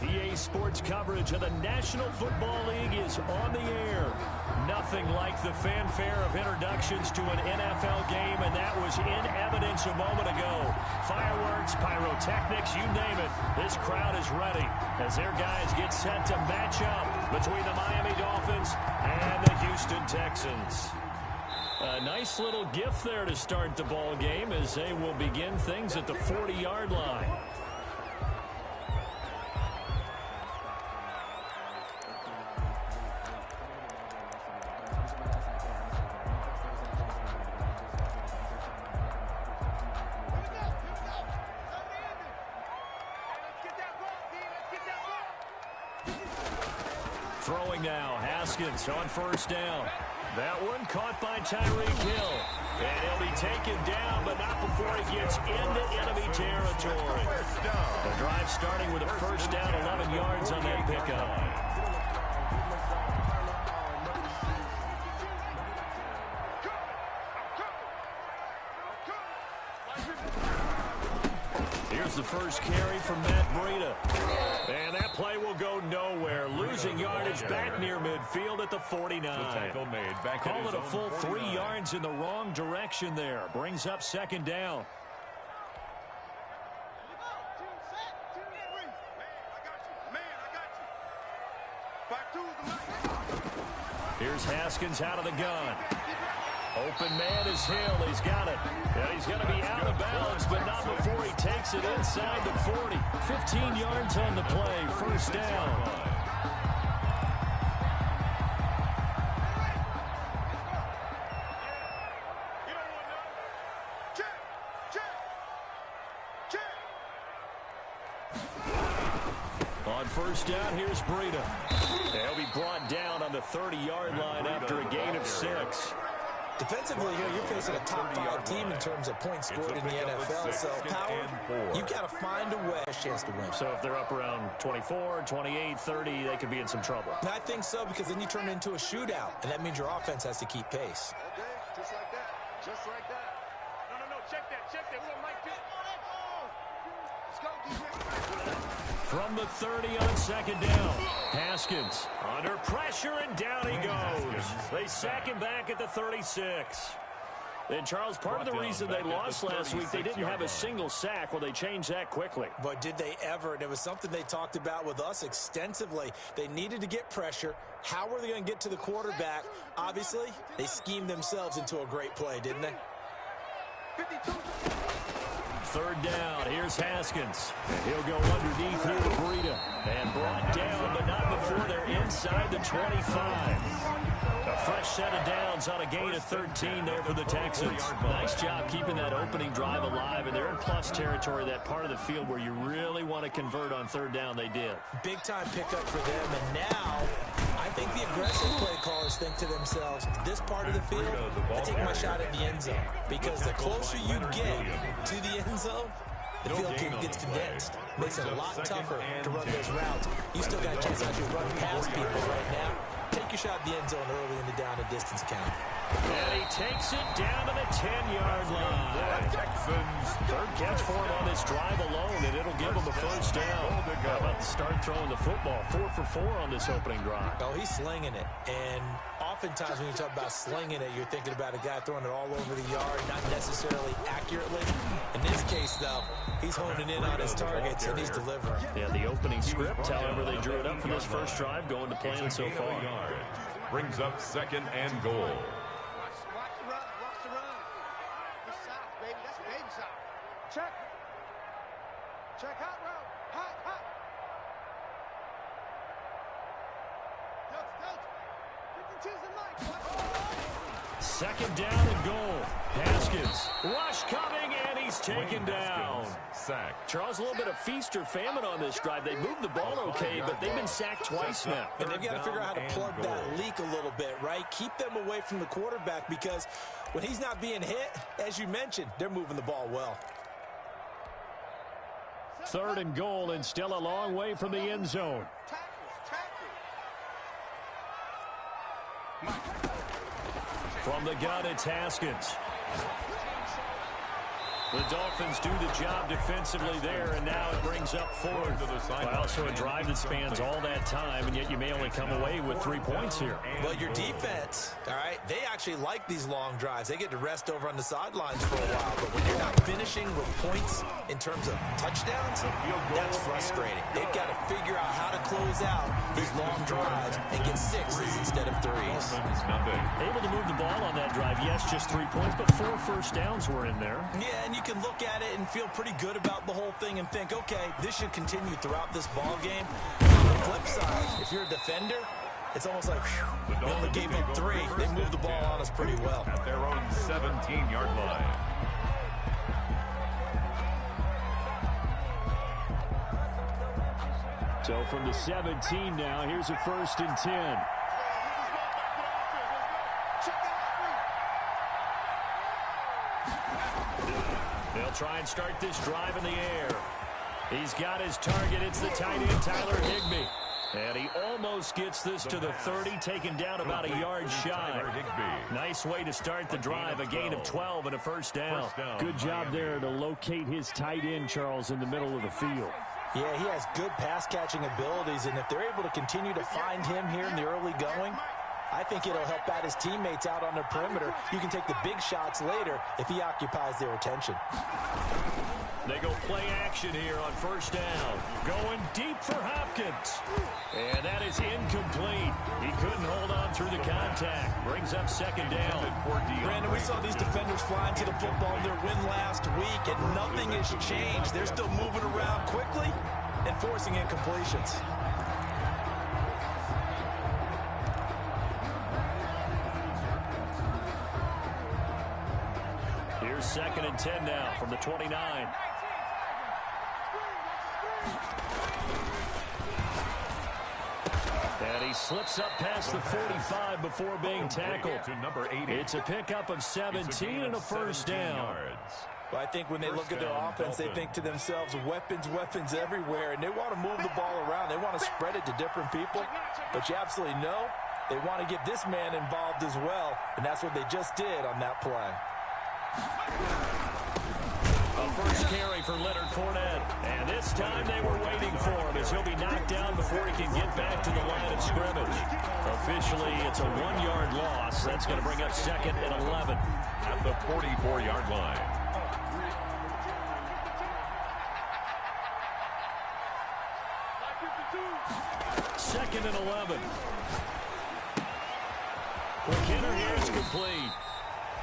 EA Sports coverage of the National Football League is on the air. Nothing like the fanfare of introductions to an NFL game, and that was in evidence a moment ago. Fireworks, pyrotechnics, you name it. This crowd is ready as their guys get set to match up between the Miami Dolphins and the Houston Texans. A nice little gift there to start the ball game as they will begin things at the 40-yard line. Throwing now, Haskins on first down. That one caught by Tyreek Hill. And he'll be taken down, but not before he gets into enemy territory. The drive starting with a first down, 11 yards on that pickup. Here's the first carry from Matt Breida. And that play will go nowhere. Losing yardage back near midfield at the 49. The tackle made back. Call it a full 3 yards in the wrong direction there. Brings up second down. Here's Haskins out of the gun. Open man is Hill. He's got it. And he's going to be out of bounds, but not before he takes it inside the 40. 15 yards on the play. First down. On first down, here's Breida. He'll be brought down on the 30-yard line after a gain of 6. Defensively here, you're facing a top-5 team in terms of points scored in the NFL. So, Power, you've got to find a way, a chance to win. So if they're up around 24, 28, 30, they could be in some trouble. And I think so, because then you turn it into a shootout, and that means your offense has to keep pace. Okay, just like that. Just like that. No, check that. Check that. We're Mike Pitt. Let's go, DJ. From the 30 on second down, Haskins under pressure, and down he goes. They sack him back at the 36. And, Charles, part of the reason they lost last week, they didn't have a single sack. Well, they changed that quickly. But did they ever? And it was something they talked about with us extensively. They needed to get pressure. How were they going to get to the quarterback? Obviously, they schemed themselves into a great play, didn't they? 52. Third down, here's Haskins. He'll go underneath here to Breida. And brought down, but not before they're inside the 25. A fresh set of downs on a gain of 13 there for the Texans. Nice job keeping that opening drive alive, and they're in plus territory, that part of the field where you really want to convert on third down. They did. Big-time pickup for them, and now I think the aggressive play callers think to themselves, this part of the field, I take my shot at the end zone, because the closer you get to the end zone, the field gets condensed. Makes it a lot tougher to run those routes. You still got a chance to actually run past people right now. Take your shot at the end zone early in the down and distance count. And he takes it down to the 10-yard line. Texans. Third catch for him on this drive alone, and it'll give him a first down. How about the start throwing the football? 4 for 4 on this opening drive. Oh, he's slinging it. And oftentimes when you talk about slinging it, you're thinking about a guy throwing it all over the yard, not necessarily accurately. In this case, though, he's honing in on his targets, and he's delivering. Yeah, the opening script, however, they drew it up for this first drive, going to plan so far. Brings up second and goal. Watch the run. Watch the run. It's south, baby. That's baby south. Check. Check hot route. Hot. Delta. 52's the mic. Second down and goal. Haskins. Rush coming, and he's taken down. Sack. Charles, a little bit of feast or famine on this drive. They moved the ball okay, but they've been sacked twice now. And they've got to figure out how to plug that leak a little bit, right? Keep them away from the quarterback, because when he's not being hit, as you mentioned, they're moving the ball well. Third and goal, and still a long way from the end zone. From the gun, it's Haskins. The Dolphins do the job defensively there, and now it brings up fourth. Well, so a drive that spans all that time, and yet you may only come away with 3 points here. Well, your defense, all right, they actually like these long drives. They get to rest over on the sidelines for a while, but when you're not finishing with points in terms of touchdowns, that's frustrating. They've got to figure out how to close out these long drives and get sixes instead of threes. Able to move the ball on that drive. Yes, just 3 points, but 4 first downs were in there. Yeah, and you can look at it and feel pretty good about the whole thing and think, okay, this should continue throughout this ball game. On the flip side, if you're a defender, it's almost like, whew, they only gave up 3. They moved the ball on us pretty well. At their own 17-yard line. So from the 17 now, here's a 1st and 10. They'll try and start this drive in the air. He's got his target. It's the tight end, Tyler Higbee. And he almost gets this to the 30, taken down about a yard shy. Nice way to start the drive, a gain of 12 and a first down. Good job there to locate his tight end, Charles, in the middle of the field. Yeah, he has good pass-catching abilities, and if they're able to continue to find him here in the early going, I think it'll help out his teammates out on the perimeter. You can take the big shots later if he occupies their attention. They go play action here on first down. Going deep for Hopkins. And that is incomplete. He couldn't hold on through the contact. Brings up second down. Brandon, we saw these defenders flying to the football in their win last week, and nothing has changed. They're still moving around quickly and forcing incompletions. Here's 2nd and 10 now from the 29. And he slips up past the 45 before being tackled. It's a pickup of 17 and a first down. Well, I think when they look at their offense, they think to themselves, weapons, weapons everywhere, and they want to move the ball around. They want to spread it to different people, but you absolutely know they want to get this man involved as well, and that's what they just did on that play. A first carry for Leonard Fournette. And this time they were waiting for him as he'll be knocked down before he can get back to the line of scrimmage. Officially, it's a 1-yard loss. That's going to bring up 2nd and 11. At the 44-yard line. Second and 11. McKinnon here is complete.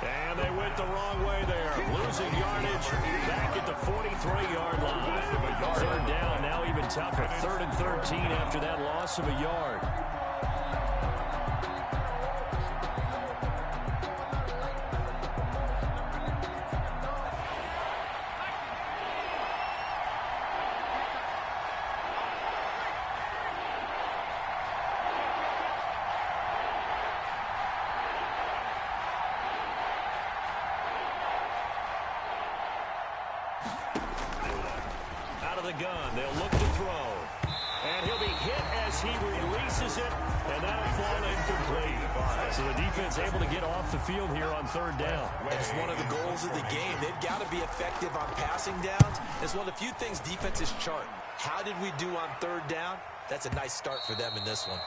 And they went the wrong way there. Losing yardage back at the 43-yard line. 3rd down, now even tougher. 3rd and 13 after that loss of a yard. Gun. They'll look to throw. And he'll be hit as he releases it, and that'll fall incomplete. So the defense able to get off the field here on 3rd down. It's one of the goals of the game. They've got to be effective on passing downs. It's one of the few things defenses chart. How did we do on 3rd down? That's a nice start for them in this one.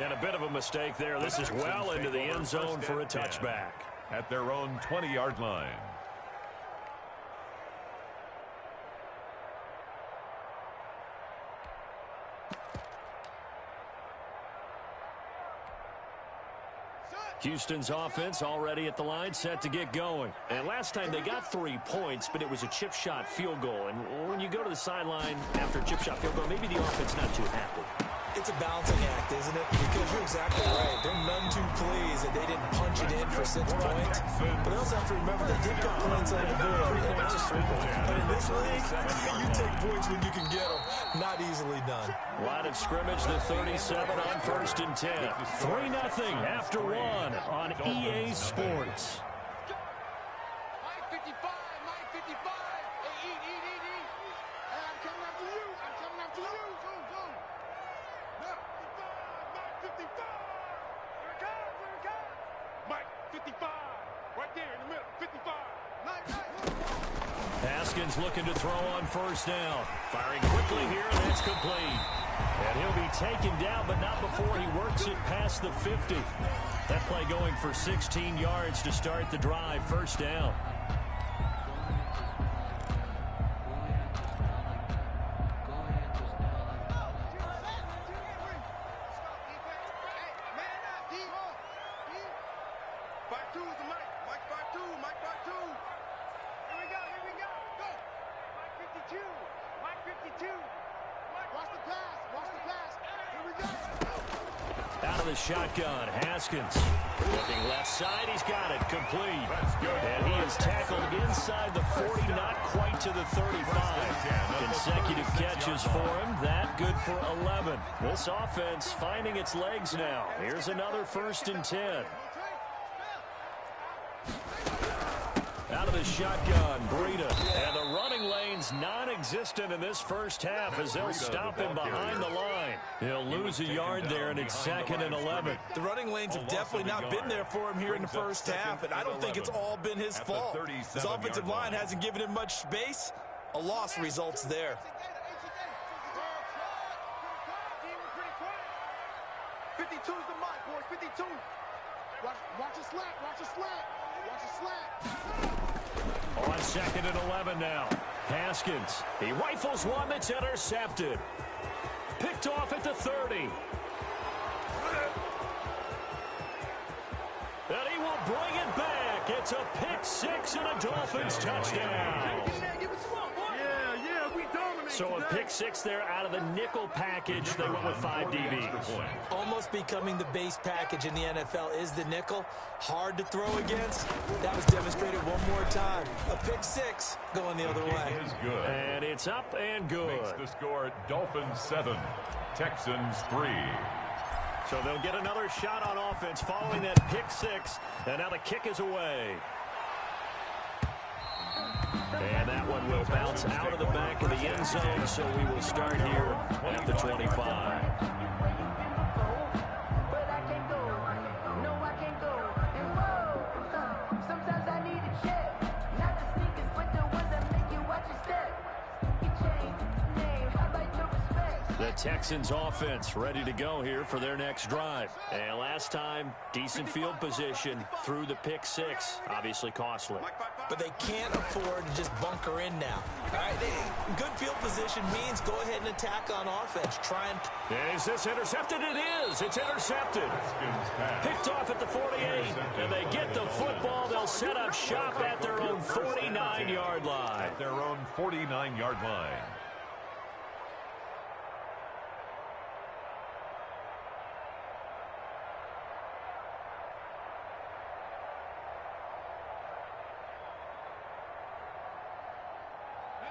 And a bit of a mistake there. This is well into the end zone for a touchback. At their own 20-yard line. Houston's offense already at the line, set to get going. And last time they got 3 points, but it was a chip shot field goal. And when you go to the sideline after a chip shot field goal, maybe the offense not too happy. It's a balancing act, isn't it? Because you're exactly right. They're none too pleased that they didn't punch it in for 6 points. But they also have to remember they did put points on the board. But in this league, you take points when you can get them. Not easily done. Line of scrimmage, the 37 on 1st and 10. 3-0 after 1 on EA Sports. Mike 55, Mike 55. Hey, eat. Hey, I'm coming after you. I'm coming after you. Go. Mike 55. Here it comes. Mike 55. Right there in the middle. 55. Nice. Haskins looking to throw on first down. Firing quickly here, and that's complete. And he'll be taken down, but not before he works it past the 50. That play going for 16 yards to start the drive. First down. Out of the shotgun, Haskins. Looking left side, he's got it. Complete. And he is tackled inside the 40, not quite to the 35. Consecutive catches for him. That good for 11. This offense finding its legs now. Here's another 1st and 10. Out of the shotgun, Breida. And the running lane's non-existent in this first half as they'll stop him behind the line. He'll lose a yard there, and it's 2nd and 11. The running lanes have definitely not been there for him here in the first half, and I don't think it's all been his fault. His offensive line hasn't given him much space. A loss results there. 52's the mark, boys. 52. Watch a slant. Watch a slant. Watch a slant. On 2nd and 11 now. Haskins. He rifles one that's intercepted. Picked off at the 30. And he will bring it back. It's a pick six and a Dolphins touchdown. So a pick six there out of the nickel package. They went with 5 DBs. Almost becoming the base package in the NFL is the nickel. Hard to throw against. That was demonstrated one more time. A pick six going the other way. And it's up and good. Makes the score Dolphins 7, Texans 3. So they'll get another shot on offense following that pick six. And now the kick is away. And that one will bounce out of the back of the end zone, so we will start here at the 25. The Texans offense ready to go here for their next drive. And last time, decent field position through the pick six. Obviously costly. But they can't afford to just bunker in now. All right, good field position means go ahead and attack on offense. Try and... Is this intercepted? It is. It's intercepted. Picked off at the 48. And they get the football. They'll set up shop at their own 49-yard line. At their own 49-yard line.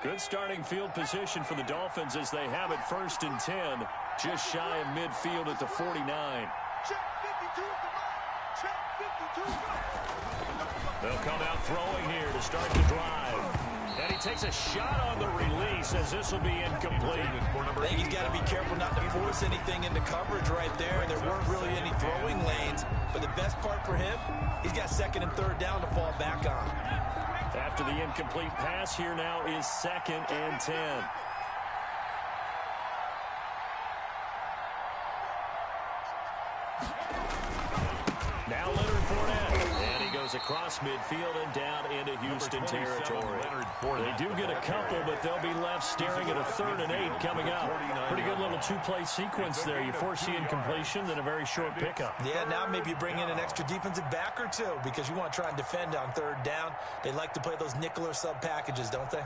Good starting field position for the Dolphins as they have it 1st and 10, just shy of midfield at the 49. They'll come out throwing here to start the drive. And he takes a shot on the release as this will be incomplete. I think he's got to be careful not to force anything into coverage right there. There weren't really any throwing lanes. But the best part for him, he's got 2nd and 3rd down to fall back on. After the incomplete pass, here now is 2nd and 10. Now Leonard Fournette. And he goes across midfield and down into Houston territory. They do get a couple, but they'll be left staring at a 3rd and 8 coming up. Pretty good little two-play sequence there. You force the incompletion, then a very short pickup. Yeah, now maybe you bring in an extra defensive back or two because you want to try and defend on 3rd down. They like to play those nickel or sub packages, don't they?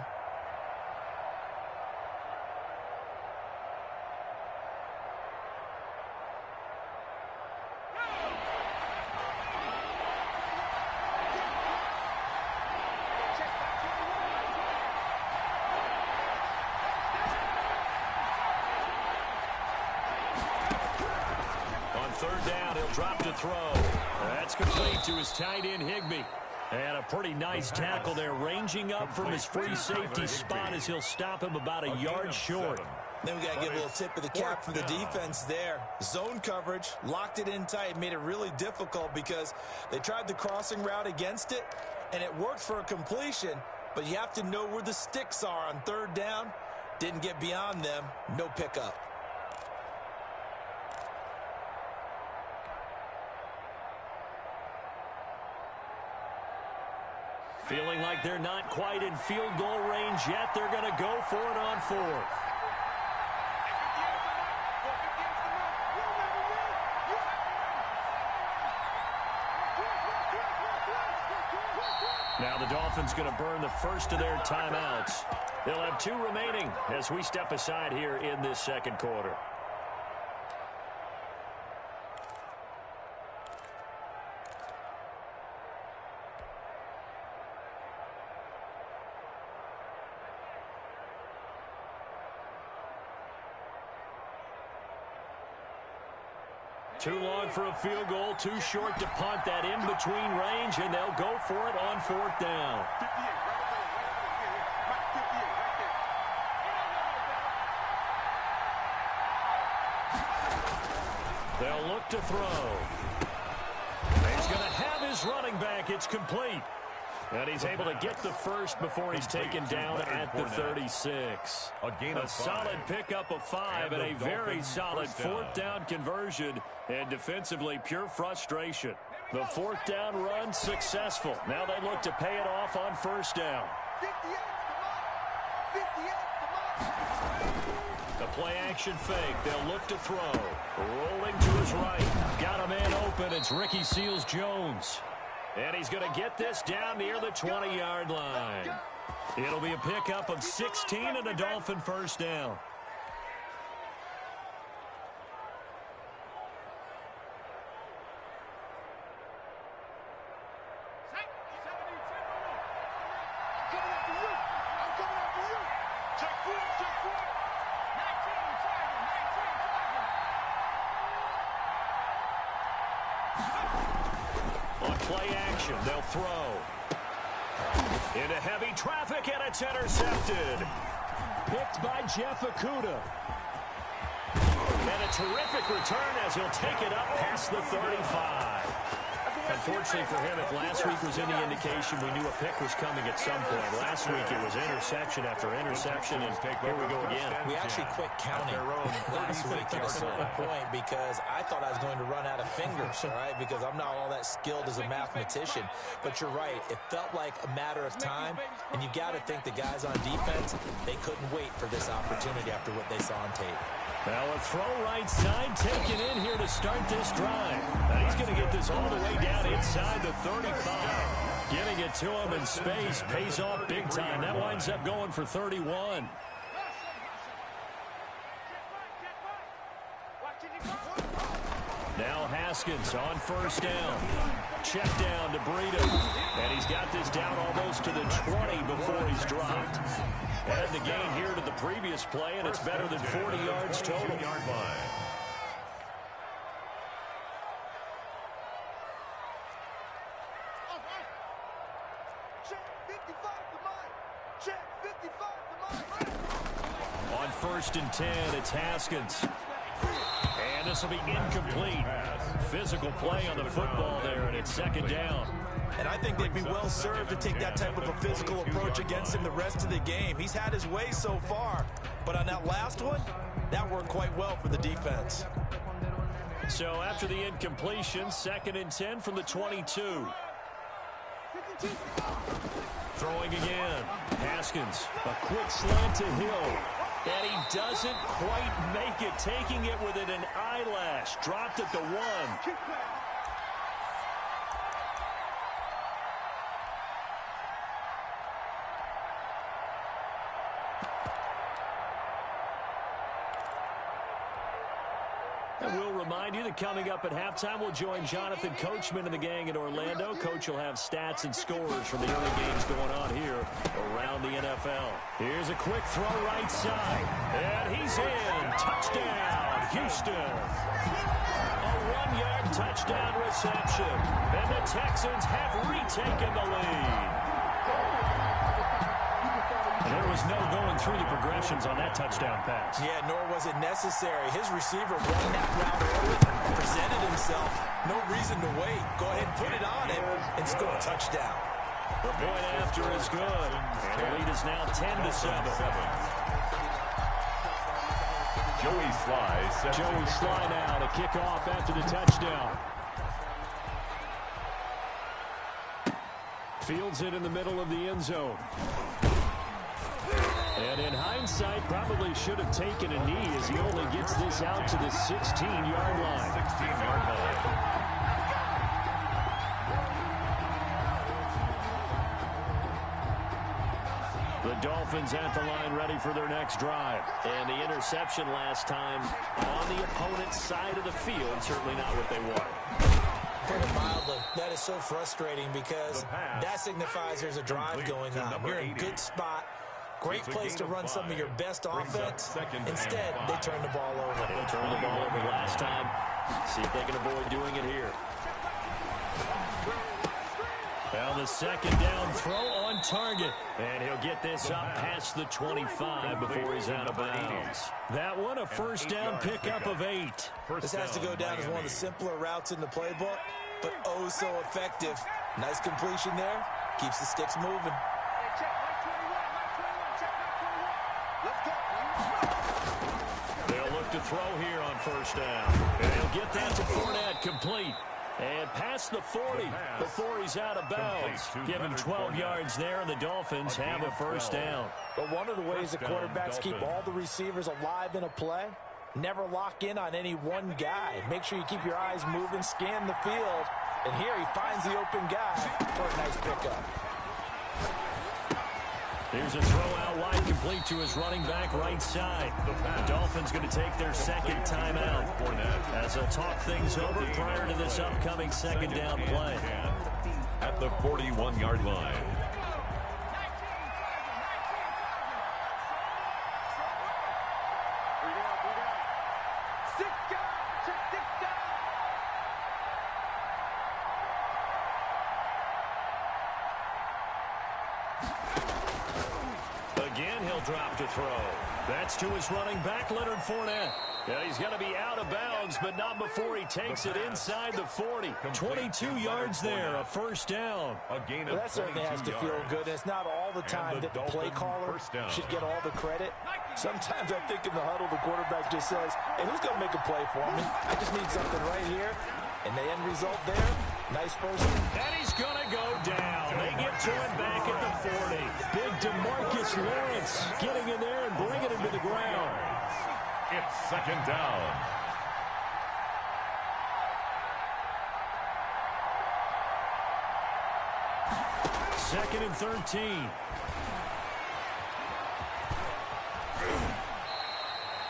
Drop to throw. That's complete to his tight end, Higbee. And a pretty nice tackle there, ranging up from his free safety spot as he'll stop him about a yard short. Then we got to give a little tip of the cap for the defense there. Zone coverage, locked it in tight, made it really difficult because they tried the crossing route against it, and it worked for a completion, but you have to know where the sticks are on third down. Didn't get beyond them. No pickup. Feeling like they're not quite in field goal range yet. They're going to go for it on fourth. Now the Dolphins going to burn the first of their timeouts. They'll have 2 remaining as we step aside here in this second quarter. Too long for a field goal, too short to punt. That in between range, and they'll go for it on fourth down. They'll look to throw. He's going to have his running back. It's complete. And he's able to get the first before he's taken down at the 36. A solid pickup of 5 and a very solid fourth down conversion. And defensively, pure frustration. The fourth down run successful. Now they look to pay it off on first down. The play action fake. They'll look to throw. Rolling to his right. Got a man open. It's Ricky Seals-Jones. And he's going to get this down near the 20-yard line. It'll be a pickup of 16 and a Dolphin first down. They'll throw. Into heavy traffic, and it's intercepted. Picked by Jeff Okudah. And a terrific return as he'll take it up past the 35. Unfortunately for him, if last week was any indication, we knew a pick was coming at some point. Last week it was interception after interception, and here we go again. We actually quit counting last week at a certain point because I thought I was going to run out of fingers, all right, because I'm not all that skilled as a mathematician. But you're right. It felt like a matter of time, and you got to think the guys on defense, they couldn't wait for this opportunity after what they saw on tape. Now a throw right side taken in here to start this drive. Now he's going to get this all the way down inside the 35. Getting it to him in space pays off big time. That winds up going for 31. Now Haskins on first down. Check down to Breida. And he's got this down almost to the 20 before he's dropped. Add the gain here to the previous play, and it's better than 40 yards total. On first and 10, it's Haskins. And this will be incomplete. Physical play on the football there, and it's second down. And I think they'd be well served to take that type of a physical approach against him the rest of the game. He's had his way so far, but on that last one, that worked quite well for the defense. So after the incompletion, second and 10 from the 22. Throwing again. Haskins, a quick slant to Hill. And he doesn't quite make it, taking it within an eyelash. Dropped at the 1. And we'll remind you that coming up at halftime, we'll join Jonathan Coachman and the gang in Orlando. Coach will have stats and scores from the early games going on here around the NFL. Here's a quick throw right side. And he's in. Touchdown, Houston. A 1-yard touchdown reception. And the Texans have retaken the lead. There was no going through the progressions on that touchdown pass. Yeah, nor was it necessary. His receiver won that route early, presented himself. No reason to wait. Go ahead and put it on him and score a touchdown. The point after is good. And the lead is now 10-7. Joey Sly now to kick off after the touchdown. Fields it in the middle of the end zone. And in hindsight, probably should have taken a knee as he only gets this out to the 16-yard line. 16-yard line. The Dolphins at the line ready for their next drive. And the interception last time on the opponent's side of the field, certainly not what they wanted. Put it mildly, that is so frustrating because that signifies there's a drive going on. You're in a good spot. Great place to run some of your best offense. Instead, they turn the ball over. They turned the ball over last time. See if they can avoid doing it here. Now the second down throw on target. And he'll get this up past the 25 before he's out of bounds. That one, a first down pickup of 8. This has to go down as one of the simpler routes in the playbook, but oh so effective. Nice completion there. Keeps the sticks moving. They'll look to throw here on first down. And he'll get that to Fournette, complete. And past the 40 before he's out of bounds. Give him 12 yards there, and the Dolphins have a first down. But one of the ways the quarterbacks keep all the receivers alive in a play, never lock in on any one guy. Make sure you keep your eyes moving, scan the field. And here he finds the open guy for a nice pickup. Here's a throw out wide, complete to his running back right side. The Dolphins going to take their second timeout as they'll talk things over prior to this upcoming second down play. At the 41-yard line. Again, he'll drop to throw. That's to his running back, Leonard Fournette. Yeah, he's going to be out of bounds, but not before he takes it inside the 40. 22 yards there, a first down. Well, that certainly has to feel good. It's not all the time that the play caller should get all the credit. Sometimes I think in the huddle, the quarterback just says, hey, who's going to make a play for me? I just need something right here. And the end result there, nice first. And he's going to go down. They get to it back at the 40. Big DeMarcus Lawrence getting in there and bringing him to the ground. It's second down. Second and 13.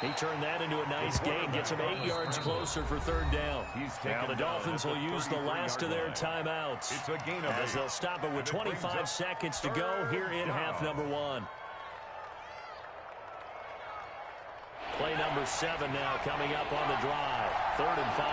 He turned that into a nice gain, gets him 8 yards closer for third down. Now the Dolphins will use the last of their timeouts as they'll stop it with 25 seconds to go here in half number 1. Play number 7 now coming up on the drive. 3rd and 5.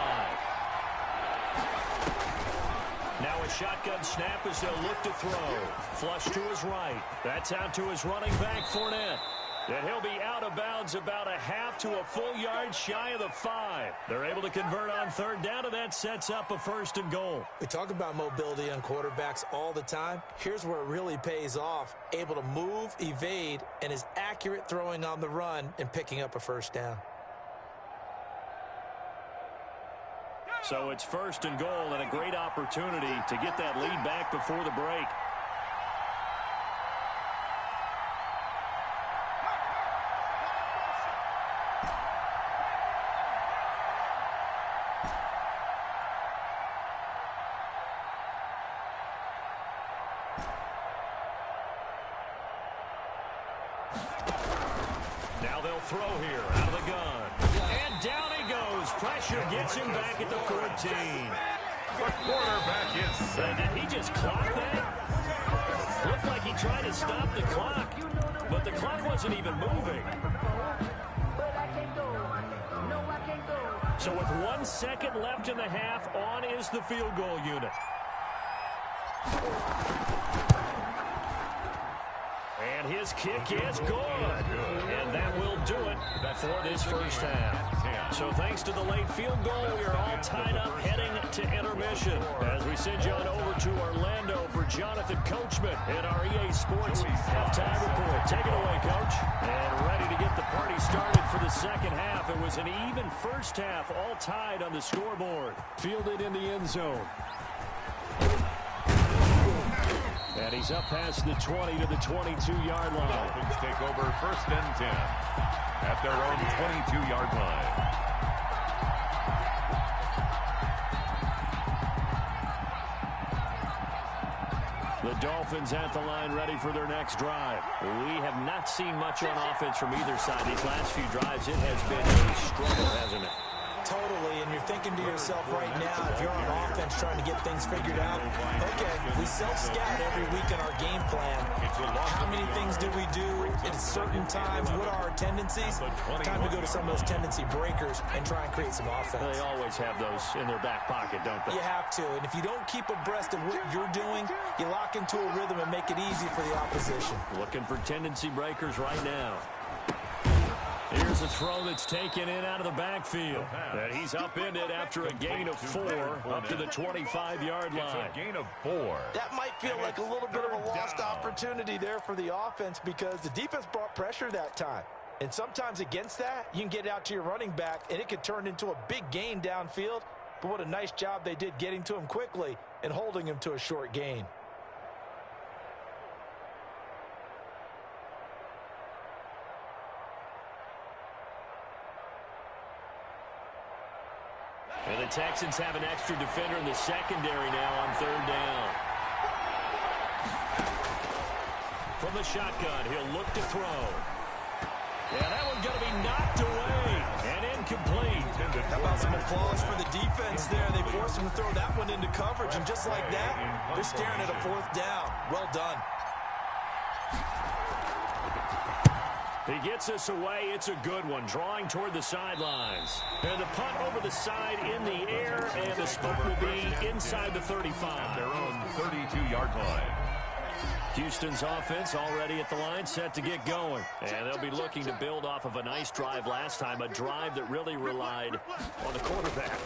Now a shotgun snap as they'll look to throw. Flush to his right. That's out to his running back, Fournette. And he'll be out of bounds about a half to a full yard shy of the 5. They're able to convert on third down, and that sets up a 1st and goal. We talk about mobility on quarterbacks all the time. Here's where it really pays off. Able to move, evade, and is accurate throwing on the run and picking up a first down. So it's 1st and goal and a great opportunity to get that lead back before the break. Now they'll throw here out of the gun. And down he goes. Pressure gets him back at the 14. The quarterback is set. Did he just clock that? Looked like he tried to stop the clock, but the clock wasn't even moving. So with 1 second left in the half, on is the field goal unit. And his kick is good. And that will do it for this first half. So So thanks to the late field goal, we are all tied up heading to intermission. As we send you on over to Orlando for Jonathan Coachman in our EA Sports halftime report. Take it away, Coach. And ready to get the party started for the second half. It was an even first half, all tied on the scoreboard. Fielded in the end zone. And he's up past the 20 to the 22-yard line. Dolphins take over 1st and 10 at their own 22-yard line. The Dolphins at the line ready for their next drive. We have not seen much on offense from either side. These last few drives, it has been a struggle, hasn't it? Totally, and you're thinking to yourself right now, if you're on offense trying to get things figured out, okay, we self-scout every week in our game plan. How many things do we do at certain times? What are our tendencies? Time to go to some of those tendency breakers and try and create some offense. They always have those in their back pocket, don't they? You have to, and if you don't keep abreast of what you're doing, you lock into a rhythm and make it easy for the opposition. Looking for tendency breakers right now. Here's a throw that's taken in out of the backfield. And he's upended after a gain of 4 up to the 25-yard line. It's a gain of 4. That might feel like a little bit of a lost opportunity there for the offense because the defense brought pressure that time. And sometimes against that, you can get out to your running back, and it could turn into a big gain downfield. But what a nice job they did getting to him quickly and holding him to a short gain. And the Texans have an extra defender in the secondary now on 3rd down. From the shotgun, he'll look to throw. Yeah, that one's going to be knocked away and incomplete. How about some applause for the defense there? They forced him to throw that one into coverage, and just like that, they're staring at a 4th down. Well done. He gets us away. It's a good one. Drawing toward the sidelines. And the punt over the side in the air, and the spot will be inside the 35. Their own 32-yard line. Houston's offense already at the line, set to get going. And they'll be looking to build off of a nice drive last time, a drive that really relied on the quarterback.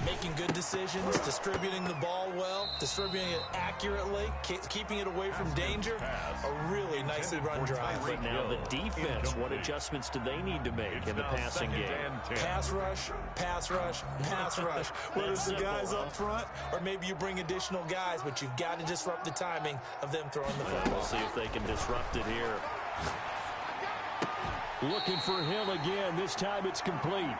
Making good decisions, distributing the ball well, distributing it accurately, keeping it away from danger. A really nicely run drive. But now the defense, what adjustments do they need to make in the passing game? Pass rush, pass rush, pass rush. Whether it's the guys up front or maybe you bring additional guys, but you've got to disrupt the timing of them throwing the football. We'll see if they can disrupt it here. Looking for Hill again. This time it's complete.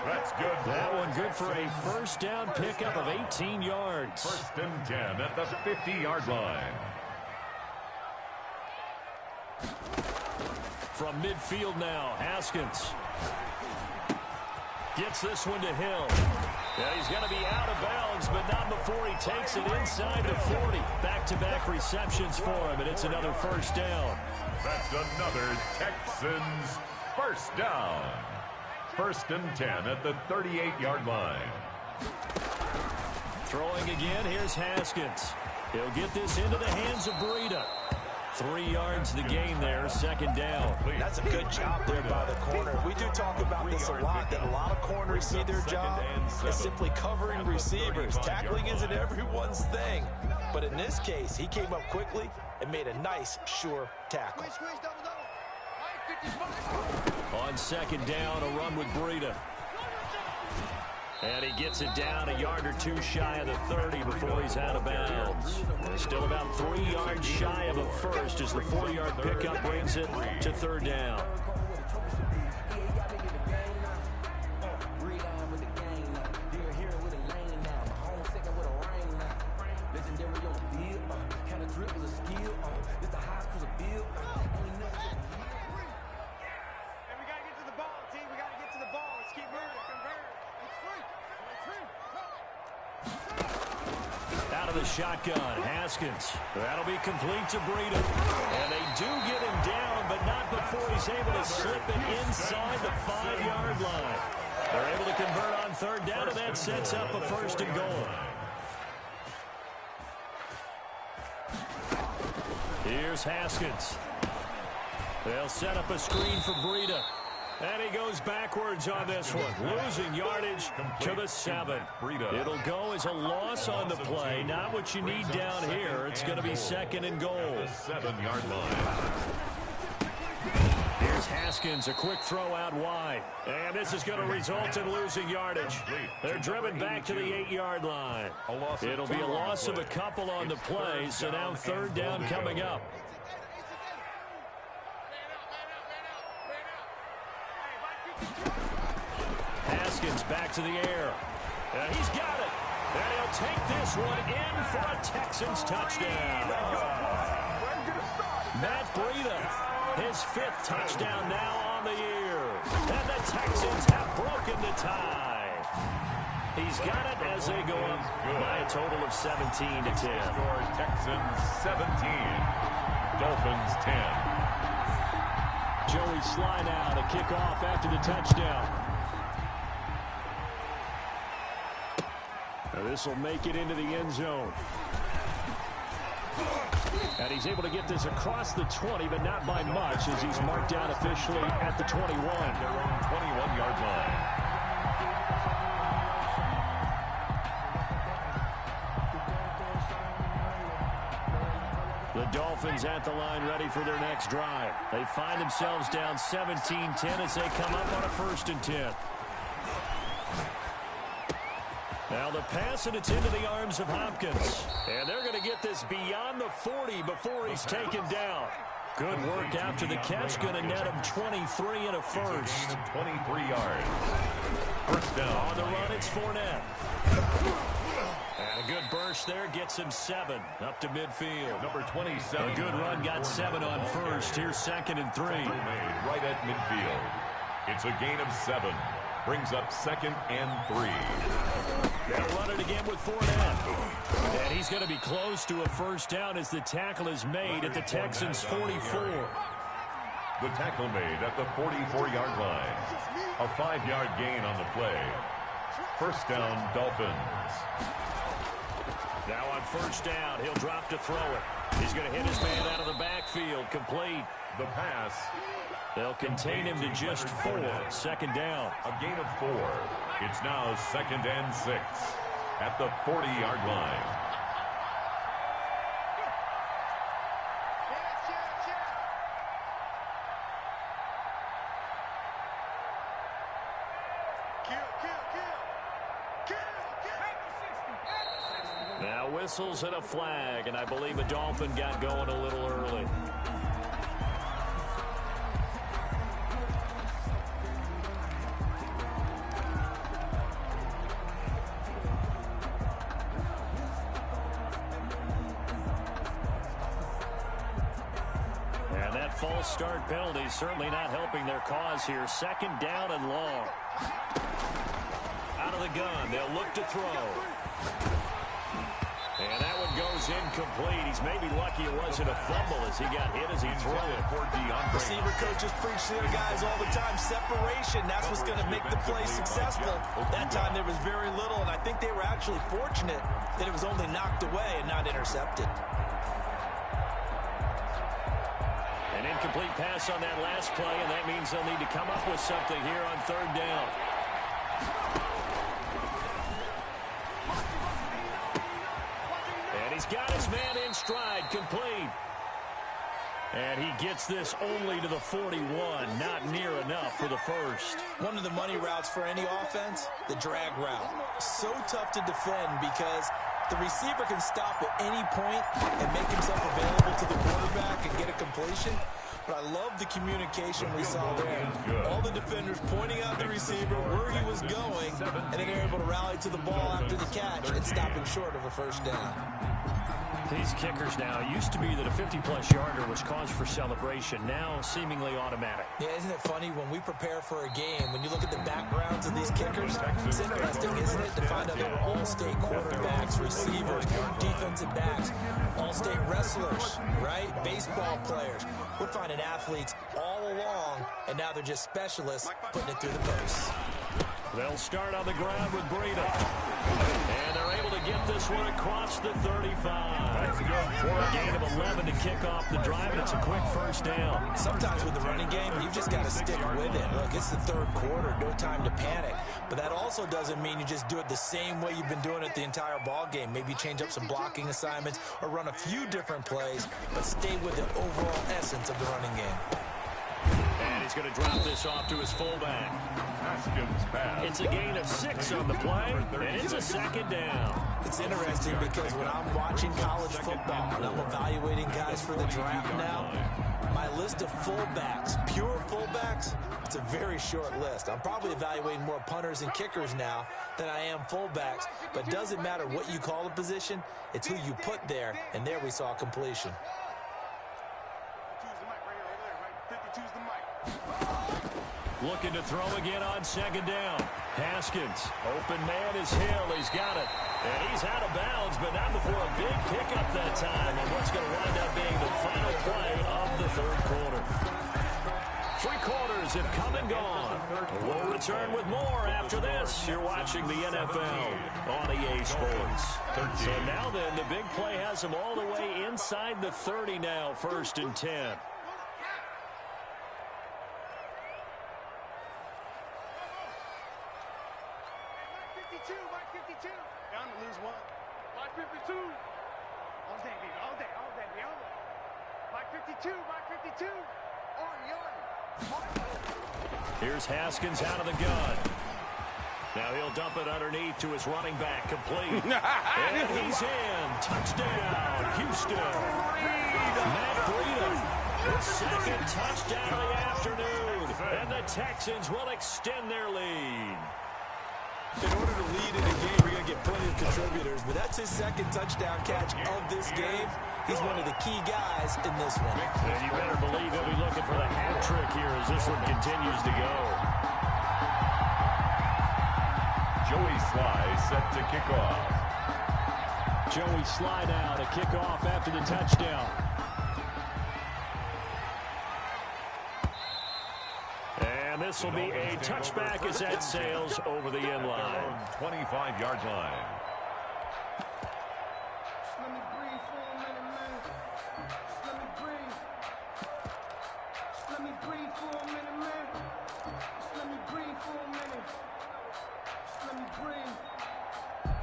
That's good. That one good for a 1st down pickup of 18 yards. 1st and 10 at the 50-yard line. From midfield now, Haskins gets this one to Hill. Yeah, he's going to be out of bounds, but not before he takes it inside the 40. Back-to-back receptions for him, and it's another 1st down. That's another Texans 1st down. 1st and 10 at the 38-yard line. Throwing again, here's Haskins. He'll get this into the hands of Breida. 3 yards the gain there, 2nd down. That's a good job there by the corner. We do talk about this a lot, that a lot of corners see their job as simply covering receivers. Tackling isn't everyone's thing. But in this case, he came up quickly and made a nice, sure tackle. On 2nd down, a run with Breida. And he gets it down a yard or 2 shy of the 30 before he's out of bounds. Still about 3 yards shy of a first as the 4-yard pickup brings it to 3rd down. The shotgun, Haskins. That'll be complete to Breida. And they do get him down, but not before he's able to slip it inside the 5-yard line. They're able to convert on 3rd down, and that sets up a 1st and goal. Here's Haskins. They'll set up a screen for Breida. And he goes backwards on this one, losing yardage to the 7. It'll go as a loss on the play. Not what you need down here. It's going to be 2nd and goal. 7-yard line. Here's Haskins, a quick throw out wide. And this is going to result in losing yardage. They're driven back to the 8-yard line. It'll be a loss of a couple on the play, so now 3rd down coming up. Haskins back to the air. He's got it. And he'll take this one in for a Texans touchdown. Matt Breida, his 5th touchdown now on the year. And the Texans have broken the tie. He's got it as they go up by a total of 17-10. Texans 17, Dolphins 10. Joey Sly now to kick off after the touchdown. This will make it into the end zone. And he's able to get this across the 20, but not by much, as he's marked down officially at the 21. Their own 21-yard line. The Dolphins at the line ready for their next drive. They find themselves down 17-10 as they come up on a 1st and 10. Now the pass, and it's into the arms of Hopkins. And they're going to get this beyond the 40 before he's taken down. Good work after the catch. Going to net him 23 and a 1st. 23 yards. 1st down. On the run, it's Fournette. And a good burst there gets him 7 up to midfield. Number 27. A good run got 7 on 1st. Here's 2nd and 3. Made right at midfield. It's a gain of 7. Brings up 2nd and 3. They'll run it again with Fournette. And he's going to be close to a 1st down as the tackle is made at the Texans' 44. The tackle made at the 44-yard line. A 5-yard gain on the play. 1st down, Dolphins. Now on 1st down, he'll drop to throw it. He's going to hit his man out of the backfield. Complete. The pass. They'll contain him to just 4. 2nd down. A gain of 4. It's now 2nd and 6 at the 40-yard line. Now whistles and a flag, and I believe a Dolphin got going a little early. False start penalty certainly not helping their cause here. 2nd down and long. Out of the gun, they'll look to throw. And that one goes incomplete. He's maybe lucky it wasn't a fumble as he got hit as he threw it. Receiver coaches preach to their guys all the time. Separation, that's what's going to make the play successful. That time there was very little, and I think they were actually fortunate that it was only knocked away and not intercepted. An incomplete pass on that last play, and that means they'll need to come up with something here on 3rd down. And he's got his man in stride, complete. And he gets this only to the 41, not near enough for the 1st. One of the money routes for any offense, the drag route. So tough to defend because the receiver can stop at any point and make himself available to the quarterback and get a completion. But I love the communication we saw there. All the defenders pointing out the receiver where he was going, and then they're able to rally to the ball after the catch and stop him short of a 1st down. These kickers now, it used to be that a 50-plus yarder was cause for celebration. Now seemingly automatic. Yeah, isn't it funny when we prepare for a game, when you look at the backgrounds of these kickers, it's interesting, isn't it, to find out they were all-state quarterbacks, receivers, defensive backs, all-state wrestlers, right? Baseball players. We're finding athletes all along, and now they're just specialists putting it through the posts. They'll start on the ground with Breida. And they're able to get this one across the 35. A gain of 11 to kick off the drive, and it's a quick first down. Sometimes with the running game, you've just got to stick with it. Look, it's the third quarter, no time to panic. But that also doesn't mean you just do it the same way you've been doing it the entire ball game. Maybe change up some blocking assignments or run a few different plays, but stay with the overall essence of the running game. And he's going to drop this off to his fullback. It's a gain of 6 on the play, and it's a second down. It's interesting because when I'm watching college football and I'm evaluating guys for the draft now, my list of fullbacks, pure fullbacks, it's a very short list. I'm probably evaluating more punters and kickers now than I am fullbacks, but it doesn't matter what you call the position, it's who you put there, and there we saw completion. Looking to throw again on second down. Haskins, open man is Hill. He's got it. And he's out of bounds, but not before a big pickup that time on what's going to wind up being the final play of the third quarter. 3 quarters have come and gone. We'll return with more after this. You're watching the NFL on EA Sports. So now then, the big play has them all the way inside the 30 now, 1st and 10. Down to lose 1. Mike 52. All day, baby. All day, baby. All day. Mike 52. Here's Haskins out of the gun. Now he'll dump it underneath to his running back, complete. And he's in. Touchdown, Houston. Matt Breida, his second touchdown of the afternoon. And the Texans will extend their lead. In order to lead in a game, we're going to get plenty of contributors, but that's his second touchdown catch of this game. He's one of the key guys in this one. And you better believe he'll be looking for the hat trick here as this one continues to go. Joey Sly set to kick off. Joey Sly now to kick off after the touchdown. And this will be a touchback as that sails over the end line. 25-yard line. Just let me breathe for a minute, man. Just let me breathe. Just let me breathe for a minute, man. Just let me breathe for a minute. Just let me breathe.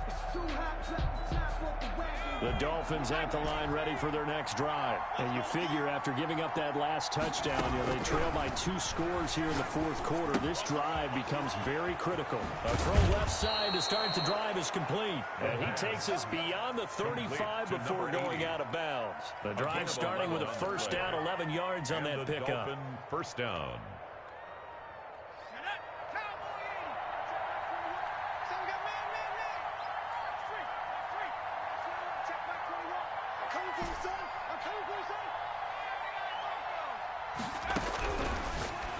It's too hot, drop the top off the wagon. The Dolphins at the line ready for their next drive. And you figure after giving up that last touchdown, they trail by 2 scores here in the 4th quarter. This drive becomes very critical. A throw left side to start the drive is complete. And he takes us beyond the 35 before going out of bounds. The drive starting with a first down, 11 yards on that pickup. Dolphin first down.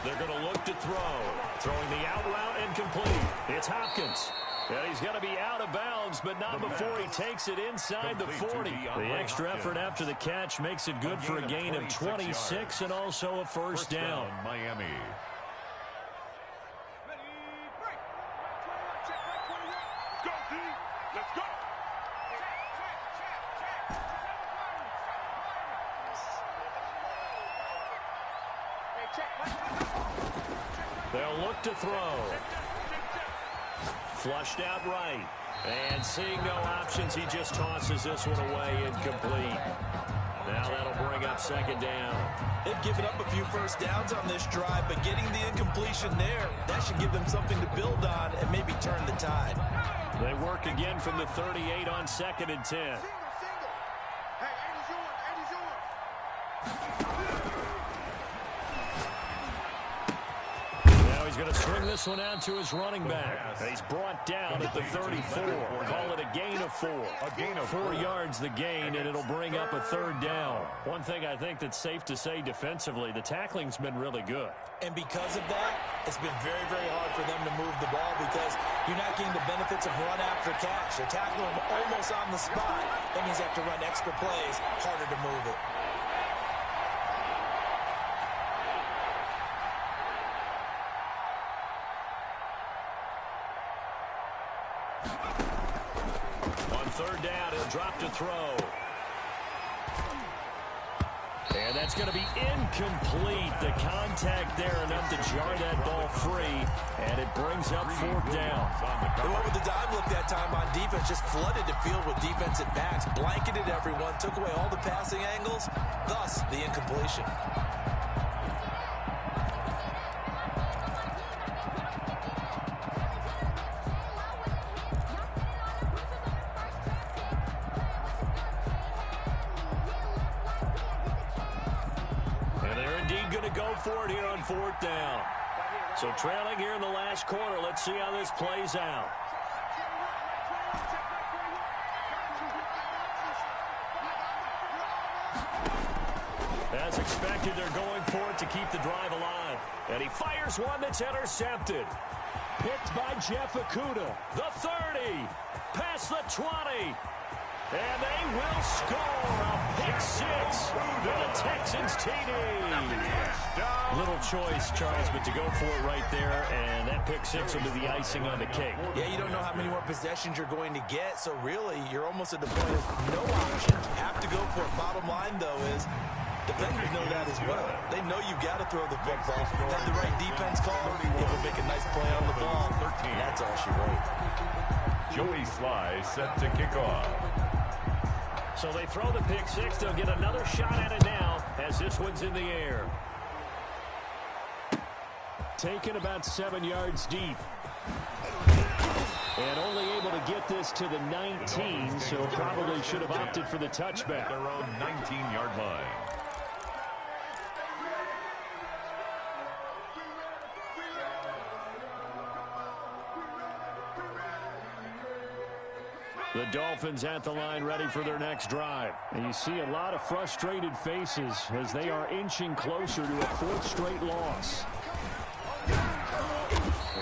They're going to look to throw. Throwing the out route incomplete. It's Hopkins. And he's going to be out of bounds, but not before he takes it inside the 40. The extra effort after the catch makes it good for a gain of 26 and also a first down. Miami. Go, D. Let's go. They'll look to throw. Flushed out right. And seeing no options, he just tosses this one away incomplete. Now that'll bring up second down. They've given up a few first downs on this drive, but getting the incompletion there, that should give them something to build on and maybe turn the tide. They work again from the 38 on 2nd and 10. Hey, 80's yours. 80's yours. Now he's going to swing this one out to his running back. He's brought down at the 34. Call it a gain of 4. A gain of 4 yards the gain, and it'll bring up a third down. One thing I think that's safe to say defensively, the tackling's been really good. And because of that, it's been very, very hard for them to move the ball because you're not getting the benefits of run after catch. They're tackling them almost on the spot. That means you have to run extra plays, harder to move it. On third down, he'll drop to throw. And that's going to be incomplete. The contact there enough to jar that ball free, and it brings up fourth down. They went with the dime look that time on defense, just flooded the field with defensive backs, blanketed everyone, took away all the passing angles, thus the incompletion. For it here on fourth down. So trailing here in the last quarter. Let's see how this plays out. As expected, they're going for it to keep the drive alive. And he fires one that's intercepted. Picked by Jeff Okudah. The 30. Past the 20. And they will score a pick six for the Texans TD. Little choice, Charles, but to go for it right there, and that pick six will be the icing on the cake. Yeah, you don't know how many more possessions you're going to get, so really you're almost at the point of no option. Have to go for it. Bottom line, though, is defenders know that as well. They know you've got to throw the football. Have the right defense call, it will make a nice play on the ball. And that's all she wrote. Joey Sly set to kick off. So they throw the pick six. They'll get another shot at it now as this one's in the air. Taken about 7 yards deep. And only able to get this to the 19, so probably should have opted for the touchback. Their own 19-yard line. The Dolphins at the line ready for their next drive. And you see a lot of frustrated faces as they are inching closer to a fourth straight loss.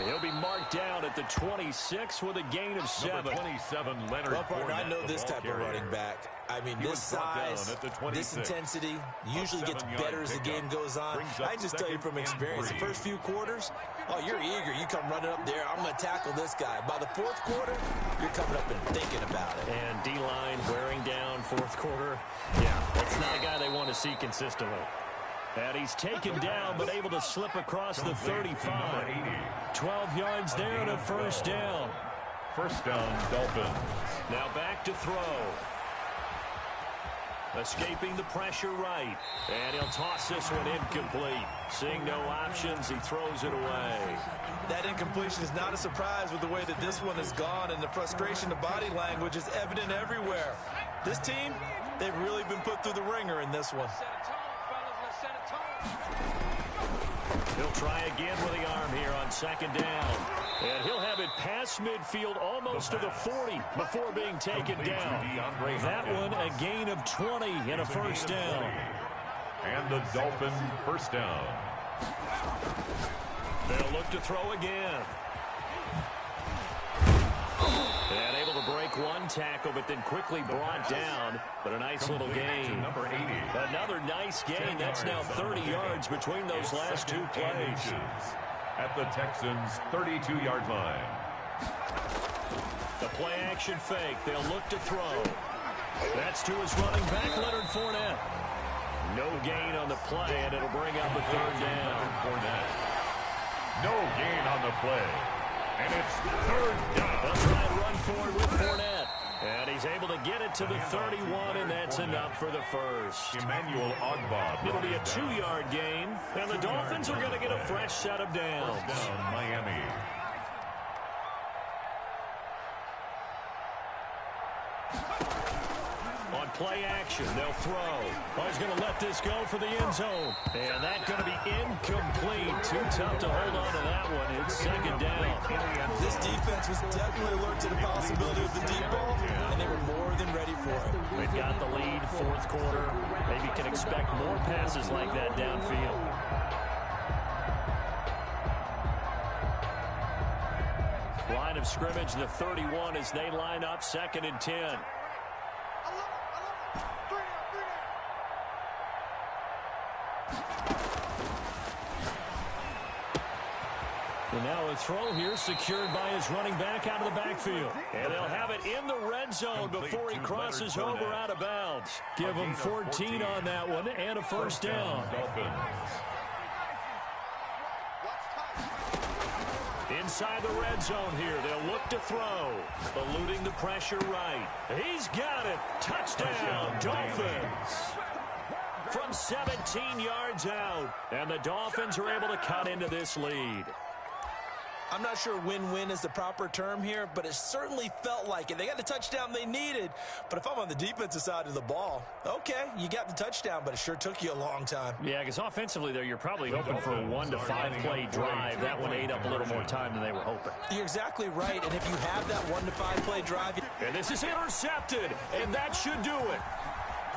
He'll be marked down at the 26 with a gain of 7. Number 27, Leonard. Well, partner, I know this type of running back. I mean, this size, this intensity usually gets better as the game goes on. I just tell you from experience, the first few quarters, oh, you're eager. You come running up there, I'm going to tackle this guy. By the fourth quarter, you're coming up and thinking about it. And D-line wearing down fourth quarter. Yeah, that's not a guy they want to see consistently. And he's taken down, but able to slip across the 35. 12 yards there and a first down. First down, Dolphins. Now back to throw. Escaping the pressure right. And he'll toss this one incomplete. Seeing no options, he throws it away. That incompletion is not a surprise with the way that this one has gone, and the frustration of body language is evident everywhere. This team, they've really been put through the ringer in this one. He'll try again with the arm here on second down. And he'll have it past midfield almost to the 40 before being taken down. That one a gain of 20 and a first down. And the Dolphin first down. They'll look to throw again. And able to break one tackle, but then quickly brought down. But a nice little gain. Number 80. Another nice gain. That's now 30 yards between those last two plays. At the Texans' 32-yard line. The play action fake. They'll look to throw. That's to his running back, Leonard Fournette. No gain on the play, and it'll bring up a third down. No gain on the play. And it's third down. They'll try and run forward with Fournette. And he's able to get it to the 31, and that's enough for the first. Emmanuel Ogbah. It'll be a 2-yard gain, and the Dolphins are going to get a fresh set of downs. First down, Miami. On play action, they'll throw. Oh, he's going to let this go for the end zone. And that's going to be incomplete. Too tough to hold on to that one. It's second down. This defense was definitely alert to the possibility of the deep ball, and they were more than ready for it. They've got the lead, fourth quarter. Maybe can expect more passes like that downfield. Line of scrimmage, the 31 as they line up, 2nd and 10. And now a throw here secured by his running back out of the backfield. And they'll have it in the red zone before he crosses over out of bounds. Give him 14 on that one and a first down. Inside the red zone here, they'll look to throw. Eluding the pressure right. He's got it. Touchdown, Dolphins. From 17 yards out. And the Dolphins are able to cut into this lead. I'm not sure win-win is the proper term here, but it certainly felt like it. They got the touchdown they needed, but if I'm on the defensive side of the ball, okay, you got the touchdown, but it sure took you a long time. Yeah, because offensively, there, you're probably hoping for a 1 to 5 play drive. That one ate up a little more time than they were hoping. You're exactly right, and if you have that 1 to 5 play drive. And this is intercepted, and that should do it.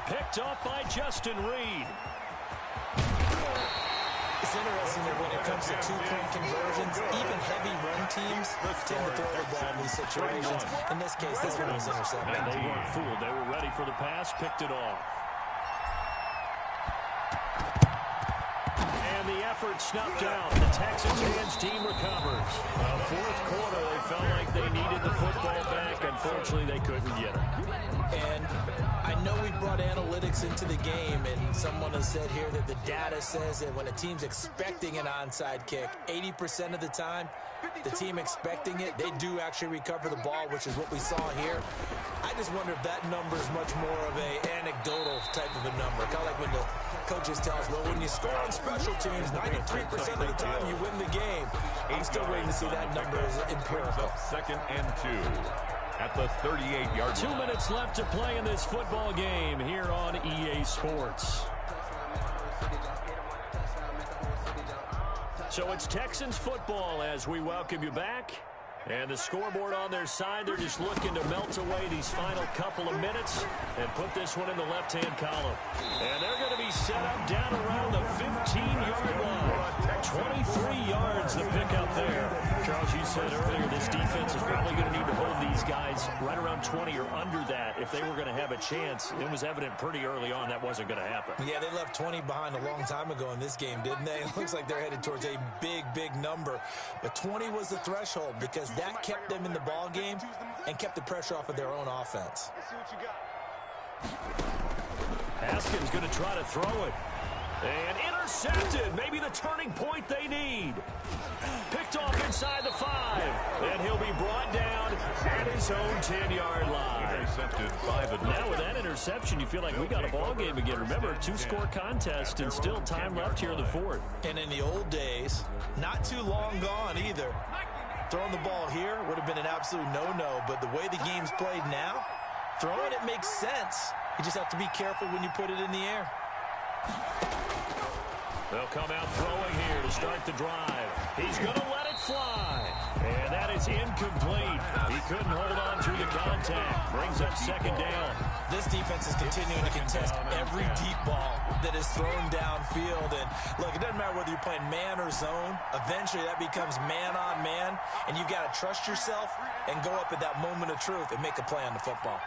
Picked up by Justin Reed. It's interesting that when it comes to two-point conversions, even heavy run teams tend to throw the ball in these situations. In this case, this one was intercepted. And they weren't fooled. They were ready for the pass, picked it off. And the effort snuffed out. The Texans hands team recovers. Fourth quarter, they felt like they needed the football back. Unfortunately, they couldn't get it. And I know we brought analytics into the game, and someone has said here that the data says that when a team's expecting an onside kick, 80% of the time, the team expecting it, they do actually recover the ball, which is what we saw here. I just wonder if that number is much more of a anecdotal type of a number. Kind of like when the coaches tell us, well, when you score on special teams, 93% of the time you win the game. I'm still waiting to see that number as empirical. 2nd and 2. At the 38-yard line. 2 minutes left to play in this football game here on EA Sports. So it's Texans football as we welcome you back. And the scoreboard on their side, they're just looking to melt away these final couple of minutes and put this one in the left-hand column. And they're going to be set up down around the 15-yard line. 23 yards the pickup there. Charles, you said earlier this defense is probably going to need to hold these guys right around 20 or under that if they were going to have a chance. It was evident pretty early on that wasn't going to happen. Yeah, they left 20 behind a long time ago in this game, didn't they? It looks like they're headed towards a big, big number. But 20 was the threshold because that kept them in the ball game and kept the pressure off of their own offense. Haskins going to try to throw it. And intercepted. Maybe the turning point they need. Picked off inside the 5. And he'll be brought down at his own 10-yard line. Intercepted by the now with that interception, you feel like we got a ball game again. Remember, 2-score contest and still time left here in the 4th. And in the old days, not too long gone either. Throwing the ball here would have been an absolute no-no, but the way the game's played now, throwing it makes sense. You just have to be careful when you put it in the air. They'll come out throwing here to start the drive. He's going to let it fly. And that is incomplete. He couldn't hold on to the contact. Brings up 2nd down. This defense is continuing to contest every deep ball that is thrown downfield. And look, it doesn't matter whether you're playing man or zone. Eventually that becomes man on man. And you've got to trust yourself and go up at that moment of truth and make a play on the football.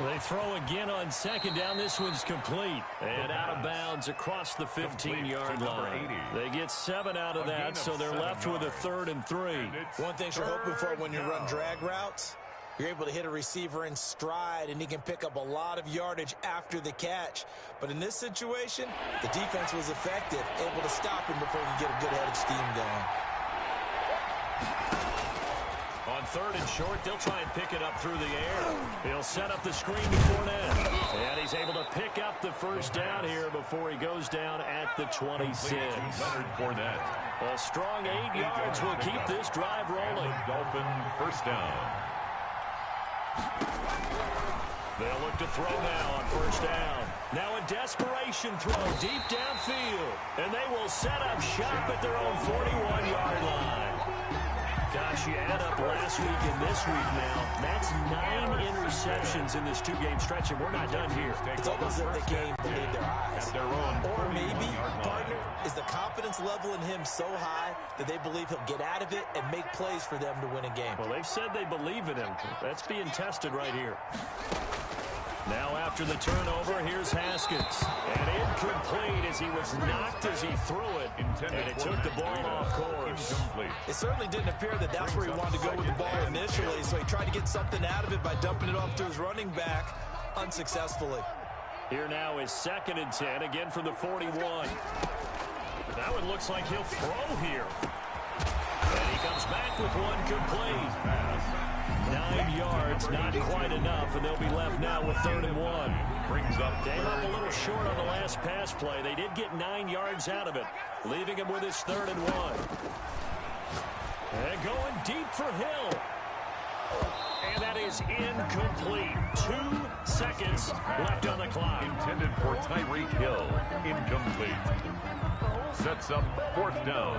They throw again on 2nd down. This one's complete. And out of bounds across the 15-yard line. They get 7 out of that, so they're left with a 3rd and 3. One thing you're hoping for when you run drag routes, you're able to hit a receiver in stride, and he can pick up a lot of yardage after the catch. But in this situation, the defense was effective, able to stop him before he could get a good head of steam going. On 3rd and short, they'll try and pick it up through the air. He'll set up the screen to Fournette. And he's able to pick up the first down here before he goes down at the 26. A strong 8 yards will keep this drive rolling. Dolphin first down. They'll look to throw now on 1st down. Now a desperation throw deep downfield. And they will set up shop at their own 41-yard line. Gosh, you add up last week and this week now. That's 9 interceptions in this 2-game stretch, and we're not done here. It's almost as if the game believed their eyes. Or maybe, partner, is the confidence level in him so high that they believe he'll get out of it and make plays for them to win a game. Well, they've said they believe in him. That's being tested right here. Now after the turnover, here's Haskins. And incomplete as he was knocked as he threw it. And it took the ball off course. It certainly didn't appear that that's where he wanted to go with the ball initially, so he tried to get something out of it by dumping it off to his running back unsuccessfully. Here now is 2nd and 10, again from the 41. Now it looks like he'll throw here. And he comes back with one complete. 9 yards, not quite enough, and they'll be left now with 3rd and 1. Came up a little short on the last pass play. They did get 9 yards out of it, leaving him with his 3rd and 1. And going deep for Hill. And that is incomplete. 2 seconds left on the clock. Intended for Tyreek Hill. Incomplete. Sets up 4th down.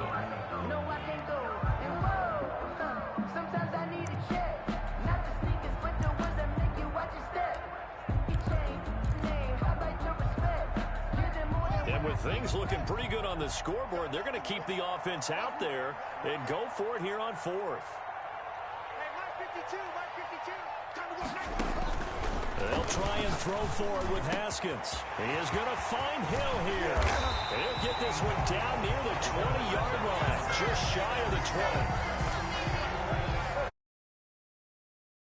No, I can't go. And whoa, sometimes I need a check. Not the sneakers, but the ones that make you watch your step. You change name, I like your respect. Give them more than And with things looking pretty good on the scoreboard, they're going to keep the offense out there and go for it here on 4th. They'll try and throw forward with Haskins. He is going to find Hill here. He'll get this one down near the 20-yard line, just shy of the 20.